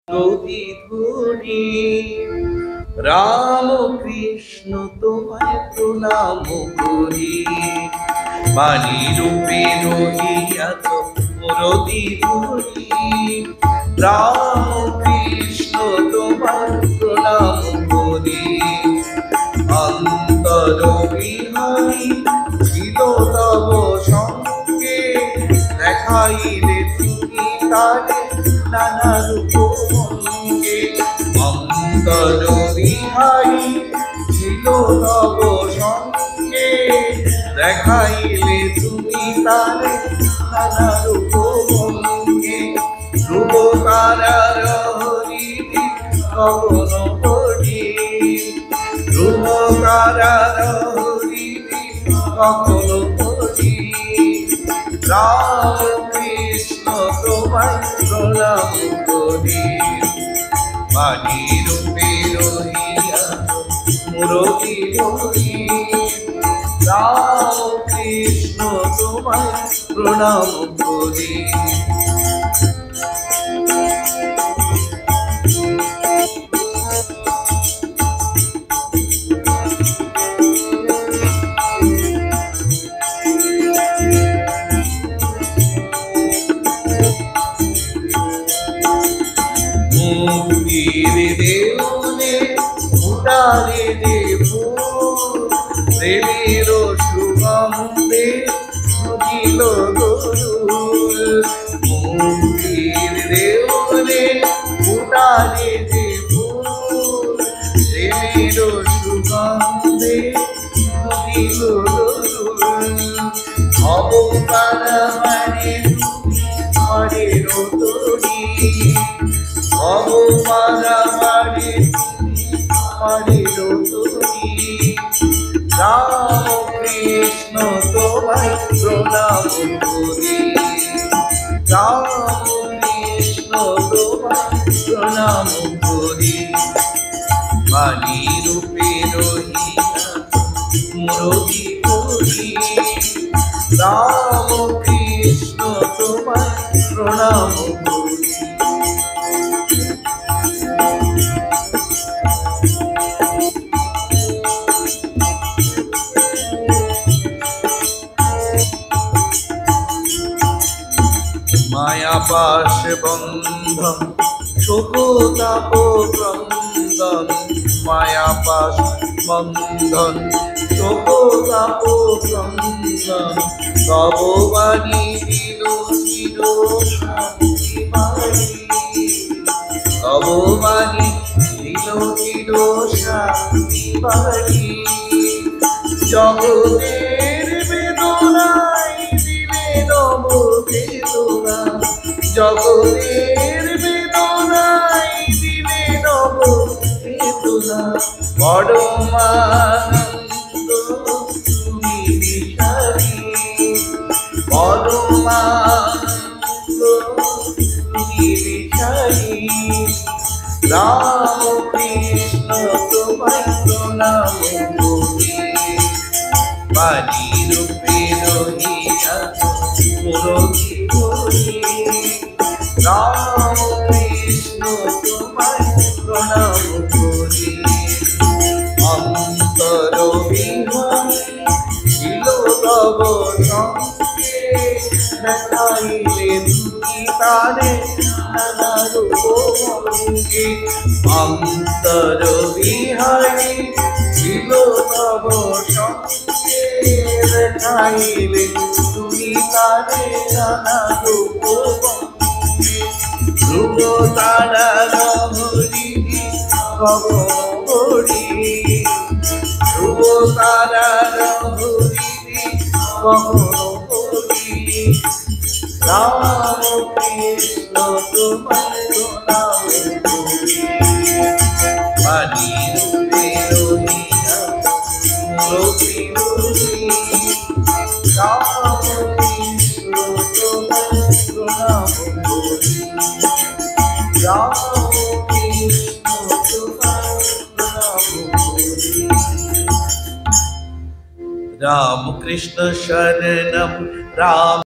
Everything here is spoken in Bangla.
প্রতিধ্বনি রাম কৃষ্ণ তোমায় প্রণাম করি। বাণী রূপে রহিয়াছ প্রতিধ্বনি রাম কৃষ্ণ তোমায় প্রণাম করি। অন্তর বিহারী ছিল তব সঙ্গে, দেখাইলে তুমি তারে নানা রূপ ভঙ্গে। অন্তর বিহারী ছিল তব সঙ্গে, দেখাইলে তুমি তারে নানা রূপ ভঙ্গে। ধ্রুব তারার হরিদি গগন হরি, ধ্রুব তারার হরিদি গগন হরি। রাম কৃষ্ণ তোমায় প্রণাম করি। বাণী রূপে রহিয়াছ মুরলী ধরি, রাম কৃষ্ণ তোমায় প্রণাম করি। মুক্তির দেউলে ফুটালে যে ফুল, প্রেমের সুগন্ধে ফুটিল দোল। মুক্তির দেউলে ফুটালে যে ফুল, প্রেমের সুগন্ধে ফুটিল দোল। অবতারা মানে তুমি হরের তরি, অবতারা মানে তুমি হরের তরি। রাম কৃষ্ণ তোমায় প্রণাম করি। রাম কৃষ্ণ তোমায় প্রণাম করি। বাণী রূপে রহিয়াছ মুরলী ধরি, রাম কৃষ্ণ তোমায় প্রণাম করি। মায়া পাশ বন্ধন শোক তাপ ক্রন্দন, মায়া পাশ বন্ধন শোক তাপ ক্রন্দন। তব বাণী দিল চির শান্তি বাড়ি, তব বাণী দিল চির শান্তি বাড়ি। জগতের বেদনায় দিলে নব বেদনা, জগতের বেদনায় দিলে নব বেদনা। পরমানন্দ তুমি বিহারী, পরমানন্দ তুমি বিহারী। রাম কৃষ্ণ তোমায় প্রণাম করি। বাণী রূপে রহিয়াছ মুরলী ধরি, রাম কৃষ্ণ তোমায় প্রণাম করি। অন্তর বিহারী ছিল তব সঙ্গে, দেখাইলে তুমি তারে নানা রূপ ভঙ্গে। অন্তর বিহারী ছিল তব সঙ্গে, দেখাইলে তুমি তারে নানা রূপ ভঙ্গে। ধ্রুব তারার হরিদি গগন হরি, ধ্রুব তারার হরিদি গগন হরি। রাম কৃষ্ণ তোমায় প্রণাম করি। বাণী রূপে রহিয়াছ মুরলী ধরি, রাম কৃষ্ণ তোমায় প্রণাম করি। রাম কৃষ্ণ তোমায় প্রণাম করি। রাম কৃষ্ণ শরণম রাম।